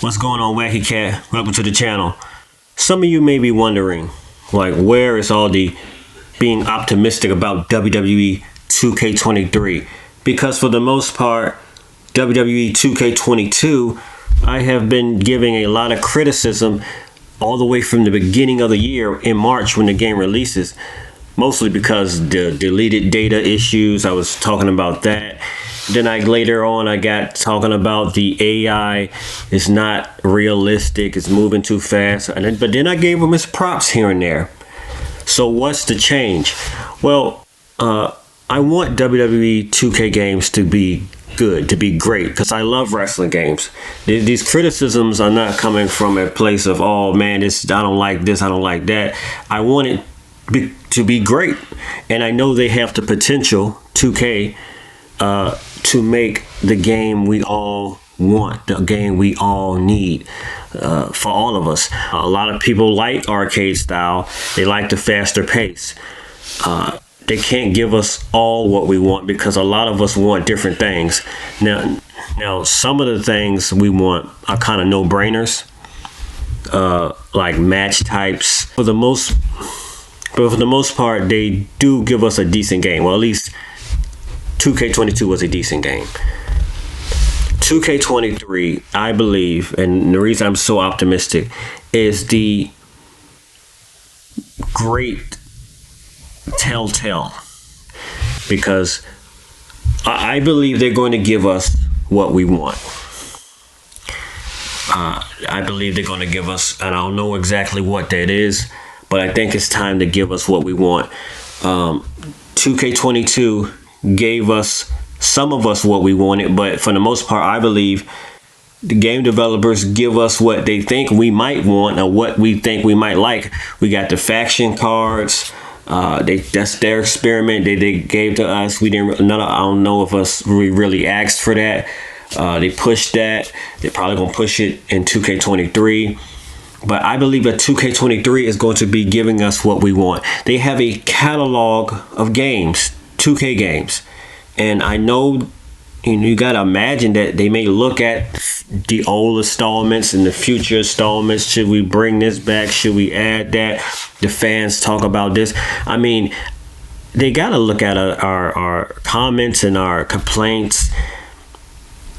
What's going on, Wacky Katt? Welcome to the channel. Some of you may be wondering, like, where is all the being optimistic about WWE 2K23? Because for the most part, WWE 2K22, I have been giving a lot of criticism all the way from the beginning of the year in March when the game releases. Mostly because the deleted data issues, I was talking about that. Then later on I got talking about the AI is not realistic, it's moving too fast. But then I gave him his props here and there. So what's the change? Well, I want WWE 2K games to be good, to be great, because I love wrestling games. These criticisms are not coming from a place of, oh man, I don't like this, I don't like that. I want it to be great, and I know they have the potential, 2K, to make the game we all want, the game we all need, for all of us. A lot of people like arcade style. They like the faster pace. They can't give us all what we want because a lot of us want different things. Now some of the things we want are kind of no-brainers, like match types. But for the most part, they do give us a decent game. Well, at least 2K22 was a decent game. 2K23, I believe, and the reason I'm so optimistic, is the great telltale. Because I believe they're going to give us what we want. I believe they're going to give us, and I don't know exactly what that is, but I think it's time to give us what we want. 2K22 gave us, some of us, what we wanted, but for the most part, I believe the game developers give us what they think we might want or what we think we might like. We got the faction cards. That's their experiment they gave to us. We didn't. I don't know if we really asked for that. They pushed that. They're probably gonna push it in 2K23. But I believe that 2K23 is going to be giving us what we want. They have a catalog of games, 2K games. And I know, you got to imagine that they may look at the old installments and the future installments. Should we bring this back? Should we add that? The fans talk about this. I mean, they got to look at our comments and our complaints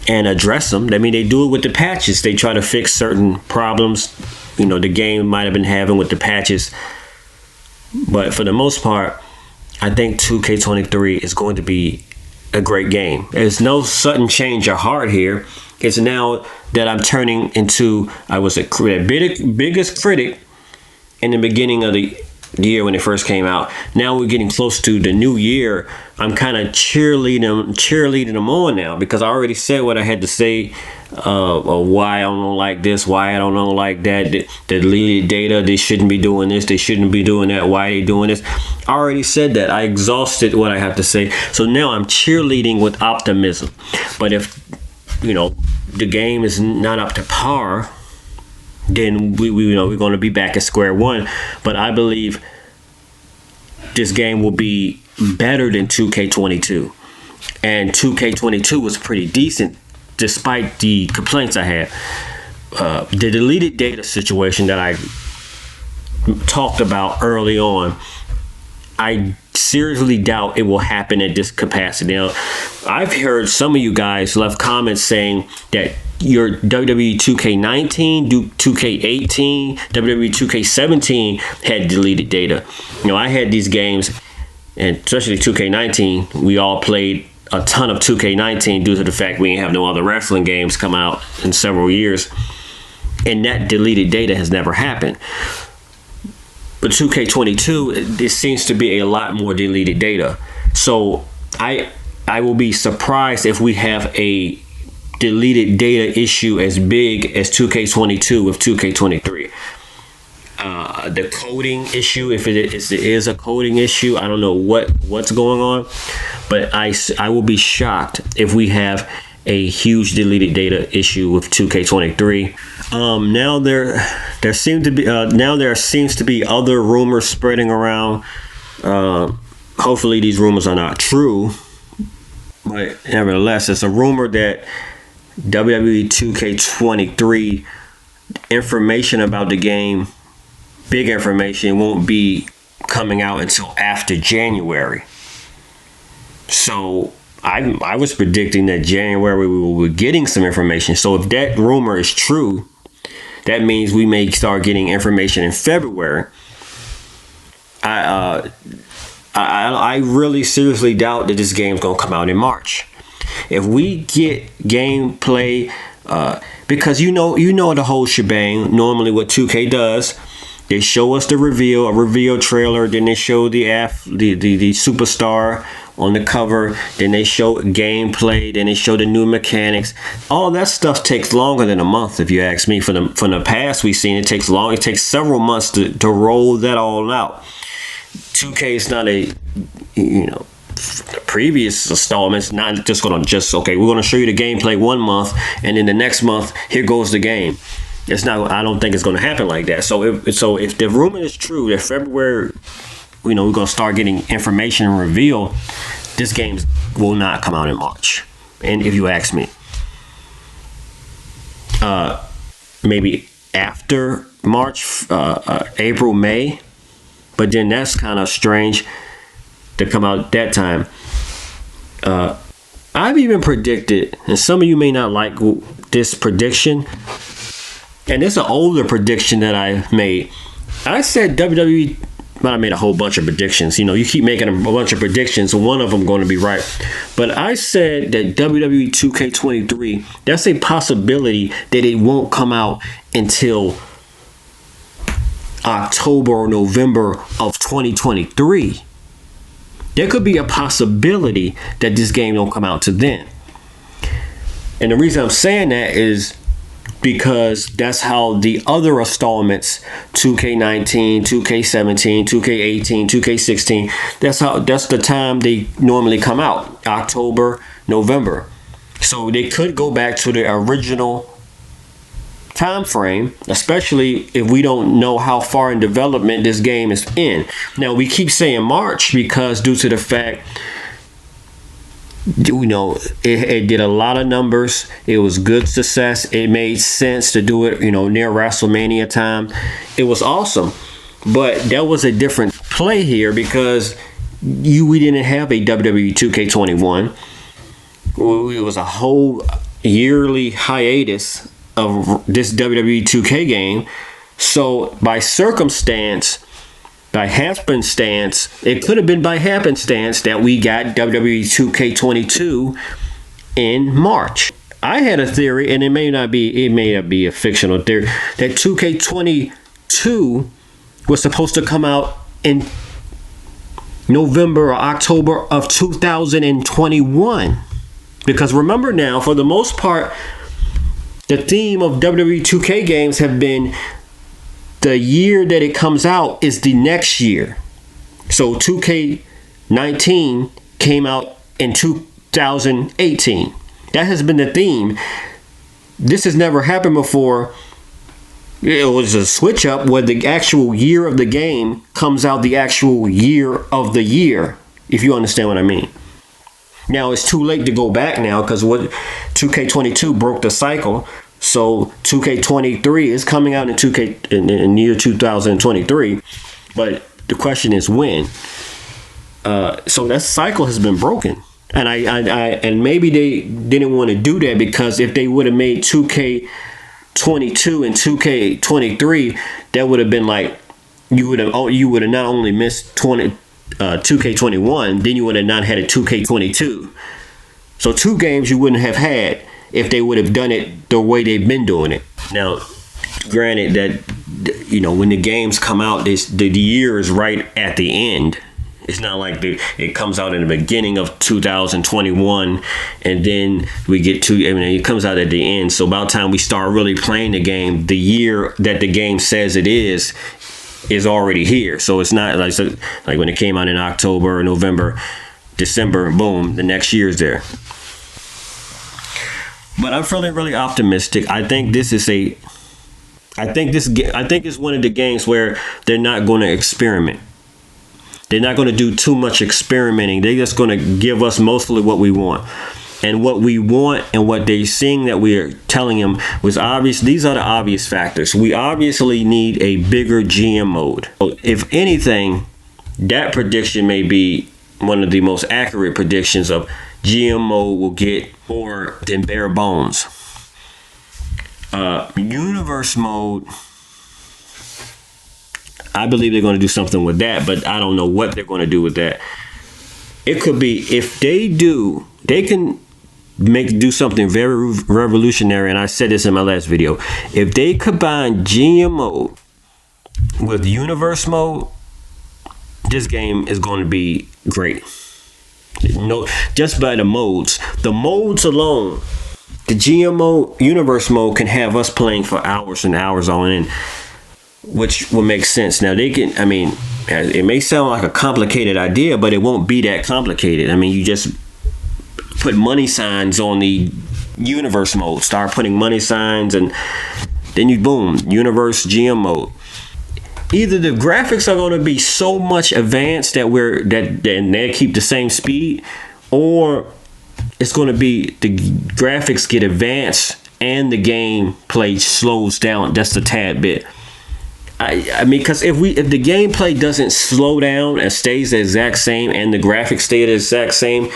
and address them. I mean, they do it with the patches. They try to fix certain problems, the game might have been having with the patches. But for the most part, I think 2K23 is going to be a great game. There's no sudden change of heart here. It's now that I'm turning into, I was a biggest critic in the beginning of the year when it first came out. Now we're getting close to the new year. I'm kind of cheerleading them on now, because I already said what I had to say, why I don't like this, why I don't like that, the deleted data, they shouldn't be doing this, they shouldn't be doing that, why are they doing this? I already said that. I exhausted what I have to say. So now I'm cheerleading with optimism. But if the game is not up to par, then we're going to be back at square one. But I believe this game will be better than 2K22, and 2K22 was pretty decent despite the complaints I had. The deleted data situation that I talked about early on, I seriously doubt it will happen at this capacity. Now, I've heard some of you guys left comments saying that your WWE 2K19, 2K18, WWE 2K17 had deleted data. I had these games, and especially 2K19, we all played a ton of 2K19 due to the fact we didn't have no other wrestling games come out in several years, and that deleted data has never happened. But 2K22, there seems to be a lot more deleted data. So I will be surprised if we have a deleted data issue as big as 2K22 with 2K23. The coding issue, if it is a coding issue, I don't know what's going on, but I will be shocked if we have a huge deleted data issue with 2K23. Now there seems to be other rumors spreading around. Hopefully these rumors are not true, but nevertheless, it's a rumor that WWE 2K23 information about the game, big information, won't be coming out until after January. So I was predicting that January we will be getting some information. So if that rumor is true, that means we may start getting information in February. I really seriously doubt that this game's gonna come out in March. If we get gameplay, because you know the whole shebang. Normally, what 2K does, they show us a reveal trailer, then they show the superstar on the cover, then they show gameplay, then they show the new mechanics. All that stuff takes longer than a month, if you ask me. From the past we've seen, it takes several months to roll that all out. 2K is not the previous installments, not just okay, we're gonna show you the gameplay 1 month, and then the next month here goes the game. It's not. I don't think it's gonna happen like that. So if the rumor is true that February, we're gonna start getting information and reveal, this game will not come out in March. And if you ask me, maybe after March, April, May, but then that's kind of strange to come out that time. I've even predicted, and some of you may not like this prediction, and it's an older prediction that I made. I said WWE. But I made a whole bunch of predictions. You keep making a bunch of predictions, and one of them going to be right. But I said that WWE 2K23, that's a possibility that it won't come out until October or November of 2023. There could be a possibility that this game don't come out to then. And the reason I'm saying that is because that's how the other installments, 2K19, 2K17, 2K18, 2K16, that's the time they normally come out, October, November. So they could go back to the original time frame, especially if we don't know how far in development this game is in. Now, we keep saying March because due to the fact, it did a lot of numbers. It was good success. It made sense to do it, near WrestleMania time. It was awesome. But that was a different play here because we didn't have a WWE 2K21. It was a whole yearly hiatus of this WWE 2K game. So by happenstance, it could have been by happenstance that we got WWE 2K22 in March. I had a theory, and it may not be a fictional theory, that 2K22 was supposed to come out in November or October of 2021. Because remember now, for the most part, the theme of WWE 2K games have been the year that it comes out is the next year. So 2K19 came out in 2018. That has been the theme. This has never happened before. It was a switch up where the actual year of the game comes out the actual year of the year, if you understand what I mean. Now it's too late to go back now because what 2K22 broke the cycle. So 2K23 is coming out in year 2023, but the question is when. So that cycle has been broken, and and maybe they didn't want to do that because if they would have made 2K22 and 2K23, that would have been like you would have not only missed 2K21, then you would have not had a 2K22. So 2 games you wouldn't have had if they would have done it the way they've been doing it. Now, granted that, when the games come out, the year is right at the end. It's not like it comes out in the beginning of 2021 and then we get to, it comes out at the end. So by the time we start really playing the game, the year that the game says it is already here. So it's not like when it came out in October or November, December, boom, the next year's there. But I'm feeling really optimistic. I think it's one of the games where they're not going to experiment. They're not going to do too much experimenting. They're just going to give us mostly what we want. and what we want and what they're seeing that we are telling them was obvious. These are the obvious factors. We obviously need a bigger GM mode. If anything, that prediction may be one of the most accurate predictions of GM mode will get more than bare bones. Universe mode, I believe they're going to do something with that, but I don't know what they're going to do with that. It could be, if they do, they can do something very revolutionary, and I said this in my last video. If they combine GM mode with universe mode, this game is going to be great. No, just by the modes alone, the GM mode, universe mode can have us playing for hours and hours on end, which will make sense. Now they can, I mean, it may sound like a complicated idea, but it won't be that complicated. I mean, you just put money signs on the universe mode, start putting money signs, and then you boom, universe GM mode. Either the graphics are going to be so much advanced that they keep the same speed, or it's going to be the graphics get advanced and the gameplay slows down just a tad bit. I mean, because if the gameplay doesn't slow down and stays the exact same and the graphics stay the exact same,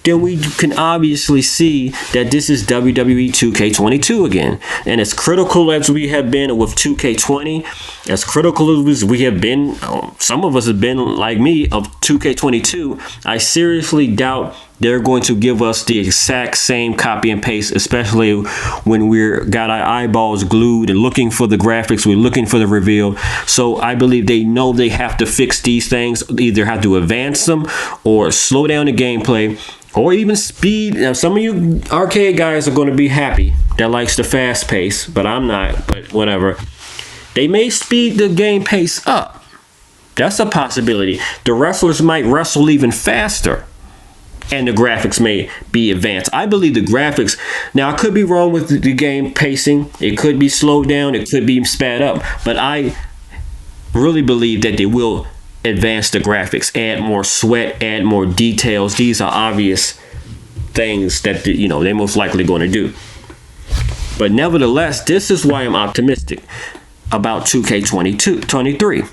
then we can obviously see that this is WWE 2K22 again. And as critical as we have been with 2K20, as critical as we have been, some of us have been like me, of 2K22, I seriously doubt they're going to give us the exact same copy and paste, especially when we're got our eyeballs glued and looking for the graphics, we're looking for the reveal. So I believe they know they have to fix these things, either have to advance them or slow down the gameplay, or even speed. Now, some of you arcade guys are going to be happy that likes the fast pace, but I'm not, but whatever. They may speed the game pace up. That's a possibility. The wrestlers might wrestle even faster, and the graphics may be advanced. I believe the graphics, now I could be wrong with the game pacing. It could be slowed down, it could be sped up, but I really believe that they will advance the graphics, add more sweat, add more details. These are obvious things that they're most likely going to do. But nevertheless, this is why I'm optimistic about 2K23.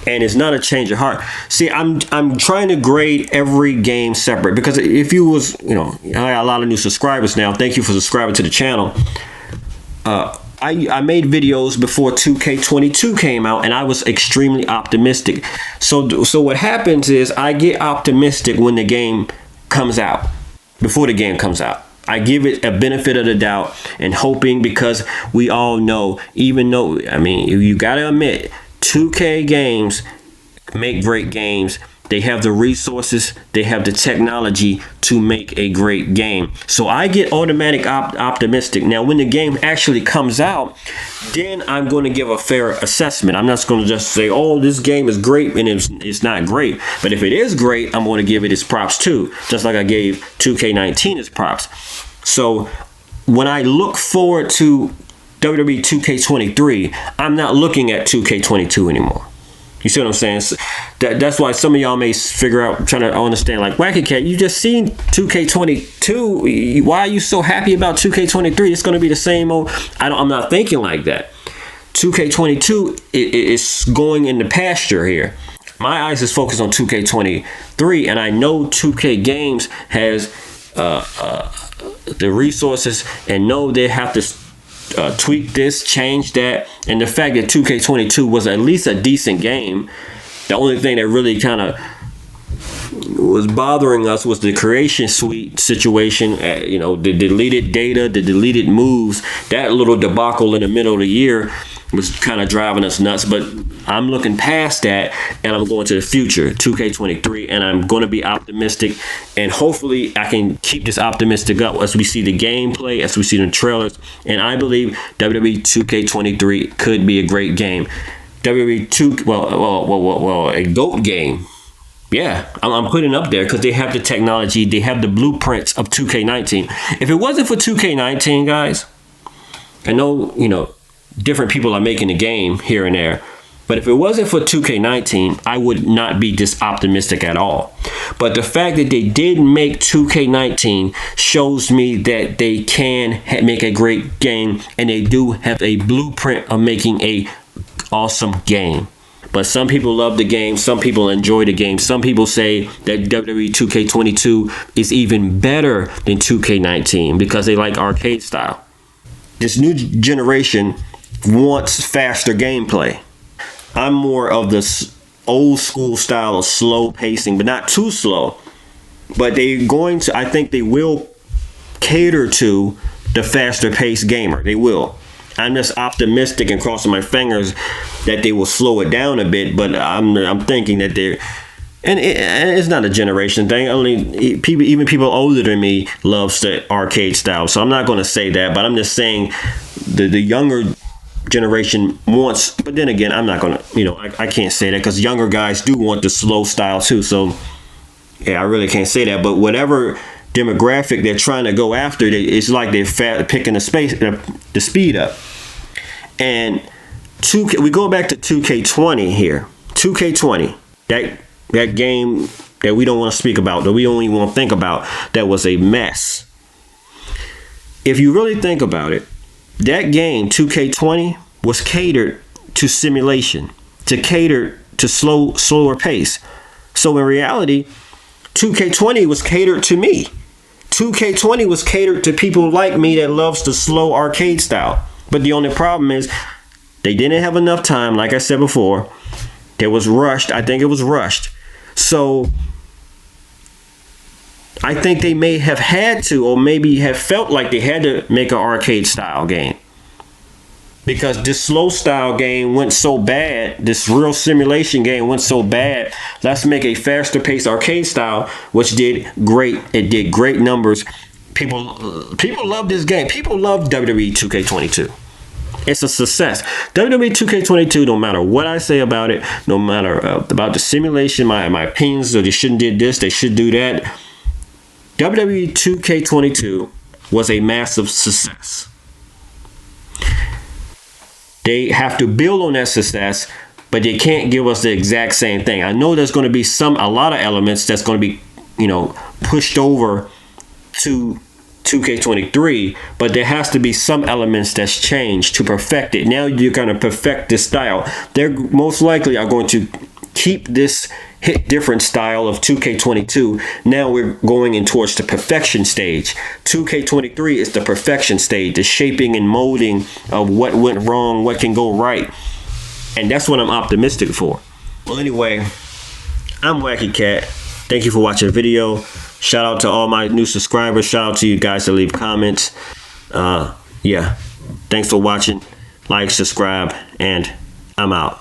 And it's not a change of heart. See, I'm trying to grade every game separate, because if you was, I got a lot of new subscribers now. Thank you for subscribing to the channel. I made videos before 2K22 came out, and I was extremely optimistic. So what happens is I get optimistic when the game comes out, before the game comes out. I give it a benefit of the doubt and hoping, because we all know, even though, I mean, you got to admit, 2K games make great games. They have the resources, they have the technology to make a great game. So I get automatic optimistic. Now, when the game actually comes out, then I'm going to give a fair assessment. I'm not going to just say, oh, this game is great, and it's not great. But if it is great, I'm going to give it its props too, just like I gave 2K19 its props. So when I look forward to WWE 2K23, I'm not looking at 2K22 anymore. You see what I'm saying? So that's why some of y'all may figure out, trying to understand, like, Wacky Katt, you just seen 2K22. Why are you so happy about 2K23? It's going to be the same old. I'm not thinking like that. 2K22 is going in the pasture here. My eyes is focused on 2K23, and I know 2K Games has the resources, and know they have to tweak this, change that, and the fact that 2K22 was at least a decent game. The only thing that really kind of was bothering us was the creation suite situation. The deleted data, the deleted moves, that little debacle in the middle of the year was kind of driving us nuts. But I'm looking past that, and I'm going to the future, 2K23, and I'm going to be optimistic, and hopefully I can keep this optimistic up as we see the gameplay, as we see the trailers, and I believe WWE 2K23 could be a great game. WWE 2, a GOAT game. Yeah, I'm putting it up there because they have the technology, they have the blueprints of 2K19. If it wasn't for 2K19, guys, I know, different people are making the game here and there, But if it wasn't for 2K19, I would not be this optimistic at all. But the fact that they did make 2K19 shows me that they can make a great game, and they do have a blueprint of making a awesome game. But some people love the game, some people enjoy the game. Some people say that WWE 2K22 is even better than 2K19 because they like arcade style. This new generation wants faster gameplay. I'm more of the old school style of slow pacing, but not too slow. But they're going to, I think they will cater to the faster paced gamer. They will. I'm just optimistic and crossing my fingers that they will slow it down a bit. But I'm thinking that they're, and it's not a generation thing. Only people, even people older than me, loves the arcade style. So I'm not going to say that, but I'm just saying the younger generation wants. But then again, I'm not going to, I can't say that because younger guys do want the slow style too. So yeah, I really can't say that. But whatever demographic they're trying to go after, it's like they're picking the speed up. And we go back to 2K20 here. 2K20, that game that we don't want to speak about, that we don't even want to think about, that was a mess. If you really think about it, that game 2K20 was catered to simulation, to cater to slower pace. So in reality, 2K20 was catered to me. 2K20 was catered to people like me that loves the slow arcade style. But the only problem is they didn't have enough time. Like I said before, it was rushed. I think it was rushed. So I think they may have had to, or maybe have felt like they had to make an arcade style game. Because this slow style game went so bad, this real simulation game went so bad, let's make a faster paced arcade style, which did great. It did great numbers. People love this game. People love WWE 2K22. It's a success. WWE 2K22, no matter what I say about it, no matter about the simulation, my opinions, or they shouldn't did this, they should do that. WWE 2K22 was a massive success. They have to build on that success, but they can't give us the exact same thing. I know there's going to be a lot of elements that's going to be, pushed over to 2K23, but there has to be some elements that's changed to perfect it. Now you're going to perfect this style. They're most likely are going to keep this hit different style of 2K22. Now we're going in towards the perfection stage. 2K23 is the perfection stage, the shaping and molding of what went wrong, what can go right. And that's what I'm optimistic for. Well, anyway, I'm Wacky Katt. Thank you for watching the video. Shout out to all my new subscribers. Shout out to you guys that leave comments. Yeah. Thanks for watching. Like, subscribe, and I'm out.